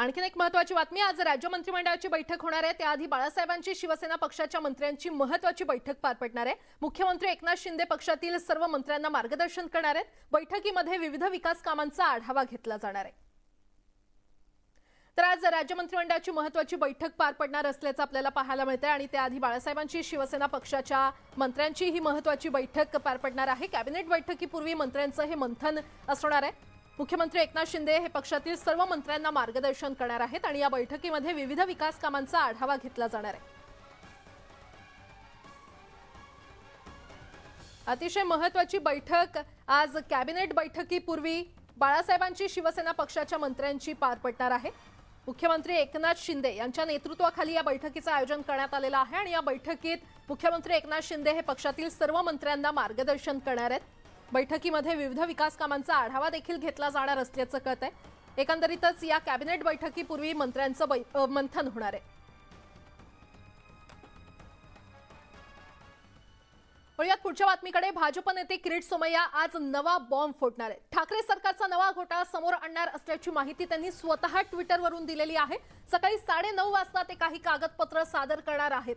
आणखीन एक महत्त्वाची बातमी, आज राज्य मंत्रिमंडळाची बैठक होणार आहे। त्याआधी बाळासाहेबांची शिवसेना पक्षाच्या मंत्र्यांची महत्त्वाची बैठक पार पडणार आहे। मुख्यमंत्री एकनाथ शिंदे पक्षातील सर्व मंत्र्यांना मार्गदर्शन करणार आहेत। बैठकीमध्ये विविध विकास कामांचा आढावा घेतला जाणार आहे। तर आज राज्य मंत्रिमंडळाची महत्त्वाची बैठक पार पडणार असल्याचं आपल्याला पाहायला मिळतंय आणि त्याआधी बाळासाहेबांची शिवसेना पक्षाच्या मंत्र्यांची ही महत्त्वाची बैठक पार पडणार आहे। कॅबिनेट बैठकीपूर्वी मंत्र्यांचं हे मंथन असणार आहे। मुख्यमंत्री एकनाथ शिंदे हे पक्षातील सर्व मंत्र्यांना मार्गदर्शन करणार आहेत आणि या बैठकीमध्ये विविध विकास कामांचा आढावा घेतला जाणार आहे। अतिशय महत्त्वाची बैठक आज कॅबिनेट बैठकीपूर्वी बाळासाहेबांची शिवसेना पक्षाच्या मंत्र्यांची पार पडणार आहे। मुख्यमंत्री एकनाथ शिंदे यांच्या नेतृत्वाखाली या बैठकीचं आयोजन करण्यात आलेलं आहे आणि या बैठकीत मुख्यमंत्री एकनाथ शिंदे हे पक्षातील सर्व मंत्र्यांना मार्गदर्शन करणार आहेत। बैठकीमध्ये विविध विकास कामांचा आढावा देखील घेतला जाणार असल्याचं कळतंय। एकंदरीतच या कॅबिनेट बैठकीपूर्वी मंत्र्यांचं मंथन होणार आहे। वळूयात पुढच्या बातमीकडे। भाजप नेते किरीट सोमय्या आज नवा बॉम्ब फोडणार आहेत। ठाकरे सरकारचा नवा घोटाळा समोर आणणार असल्याची माहिती त्यांनी स्वतः ट्विटरवरून दिलेली आहे। सकाळी 9:30 वाजता ते काही कागदपत्र सादर करणार आहेत।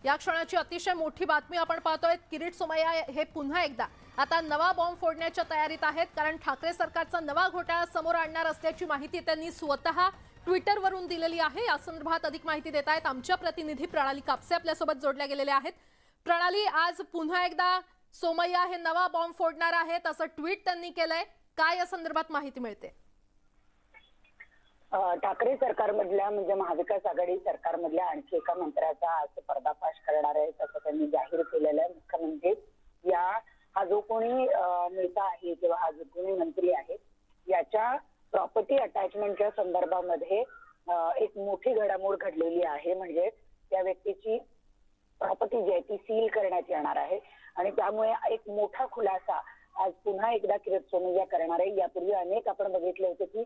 या क्षणाची अतिशय मोठी बातमी आपण पाहतोय। किरीट सोमय्या हे पुन्हा एकदा आता नवा बॉम्ब फोडण्याच्या तयारीत आहेत, कारण ठाकरे सरकारचा नवा घोटाळा समोर आणणार असल्याची माहिती त्यांनी स्वतः ट्विटरवरून दिलेली आहे। या संदर्भात अधिक माहिती देत आहेत आमच्या प्रतिनिधी प्रणाली कापसे आपल्यासोबत जोडल्या गेलेल्या आहेत। प्रणाली, आज पुन्हा एकदा सोमय्या हे नवा बॉम्ब फोडणार आहेत असं ट्विट त्यांनी केलंय, काय या संदर्भात माहिती मिळते? ठाकरे सरकारमधल्या म्हणजे महाविकास आघाडी सरकारमधल्या आणखी एका मंत्र्याचा आज पर्दाफाश करणार आहे असं त्यांनी जाहीर केलेलं आहे। मुख्यमंत्री हा जो कोणी नेता आहे किंवा हा जो कोणी मंत्री आहे याच्या प्रॉपर्टी अटॅचमेंटच्या संदर्भामध्ये एक मोठी घडामोड घडलेली आहे। म्हणजे त्या व्यक्तीची प्रॉपर्टी जी आहे ती सील करण्यात येणार आहे आणि त्यामुळे एक मोठा खुलासा आज पुन्हा एकदा किरीट सोमय्या करणार आहे। यापूर्वी अनेक आपण बघितले होते की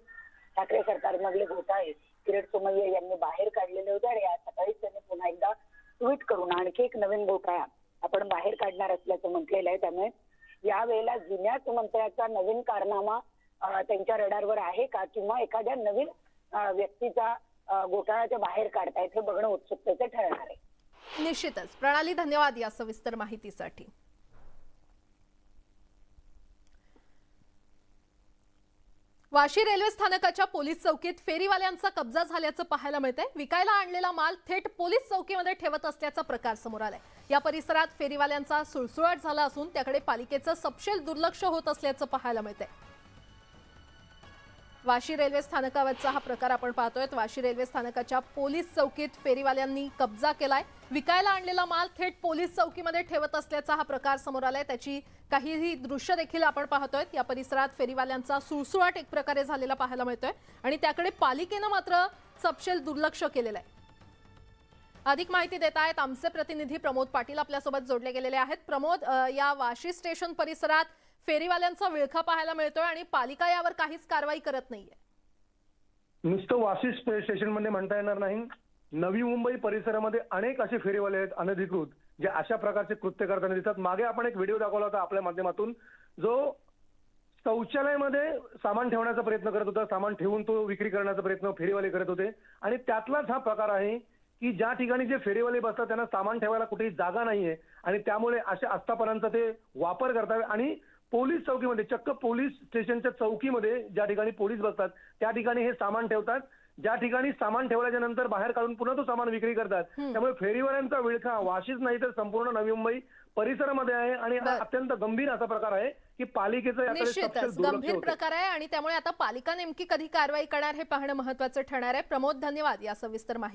ठाकरे सरकारमधले घोटाळे किरीट सोमय्या यांनी बाहेर काढलेले होते आणि आज सकाळीच त्यांनी पुन्हा एकदा ट्विट करून आणखी एक नवीन घोटाळा आपण बाहेर काढणार असल्याचं म्हटलेलं आहे। त्यामुळे यावेळेला जुन्याच मंत्र्याचा नवीन कारनामा त्यांच्या रडारवर आहे का किंवा एखाद्या नवीन व्यक्तीचा घोटाळ्याच्या बाहेर काढतायत हे बघणं उत्सुकतेचे ठरणार आहे। निश्चितच प्रणाली, धन्यवाद या सविस्तर माहितीसाठी। वाशी रेल्वे स्थानकाच्या पोलीस चौकीत फेरीवाल्यांचा कब्जा झाल्याचं पाहायला मिळतंय। विकायला आणलेला माल थेट पोलीस चौकीमध्ये ठेवत असल्याचा प्रकार समोर आलाय। या परिसरात फेरीवाल्यांचा सुळसुळाट झाला असून त्याकडे पालिकेचं सपशेल दुर्लक्ष होत असल्याचं पाहायला मिळतंय। वाशी रेल्वे स्थानकावरचा हा प्रकार आपण पाहतोय। वाशी रेल्वे स्थानकाच्या पोलीस चौकीत फेरीवाल्यांनी कब्जा केलाय। विकायला आणलेला माल थेट पोलीस चौकीमध्ये ठेवत असल्याचा हा प्रकार समोर आलाय। त्याची काहीही दृश्य देखील आपण पाहतोय। या परिसरात फेरीवाल्यांचा सुळसुळाट एक प्रकारे झालेला पाहायला मिळतोय आणि त्याकडे पालिकेनं मात्र सपशेल दुर्लक्ष केलेलं आहे। अधिक माहिती देत आहेत आमचे प्रतिनिधी प्रमोद पाटील आपल्यासोबत जोडले गेलेले आहेत। प्रमोद, या वाशी स्टेशन परिसरात फेरीवाल्यांचा विळखा पाहायला मिळतोय आणि पालिका यावर काहीच कारवाई करत नाहीये। नुसतं वाशी स्टेशन मध्ये म्हणता येणार नाही, नवी मुंबई परिसरामध्ये अनेक असे फेरीवाले आहेत अनधिकृत जे अशा प्रकारचे कृत्य करताना दिसतात। मागे आपण एक व्हिडिओ दाखवला होता आपल्या माध्यमातून, जो शौचालयामध्ये सामान ठेवण्याचा प्रयत्न करत होता, सामान ठेवून तो विक्री करण्याचा प्रयत्न फेरीवाले करत होते आणि त्यातलाच हा प्रकार आहे की ज्या ठिकाणी जे फेरीवाले बसतात त्यांना सामान ठेवायला कुठेही जागा नाहीये आणि त्यामुळे अशा आस्थापनांचा ते वापर करतात आणि पोलीस चौकीमध्ये, चक्क पोलीस स्टेशनच्या चौकीमध्ये ज्या ठिकाणी पोलीस बसतात त्या ठिकाणी हे सामान ठेवतात। ज्या ठिकाणी सामान ठेवल्याच्या नंतर बाहेर काढून पुन्हा तो सामान विक्री करतात। त्यामुळे फेरीवाल्यांचा विळखा वाशीच नाही तर संपूर्ण नवी मुंबई परिसरामध्ये आहे आणि अत्यंत गंभीर असा प्रकार आहे की पालिकेचं याकडे निश्चितच गंभीर प्रकार आहे आणि त्यामुळे आता पालिका नेमकी कधी कारवाई करणार हे पाहणं महत्त्वाचं ठरणार आहे। प्रमोद, धन्यवाद या सविस्तर माहिती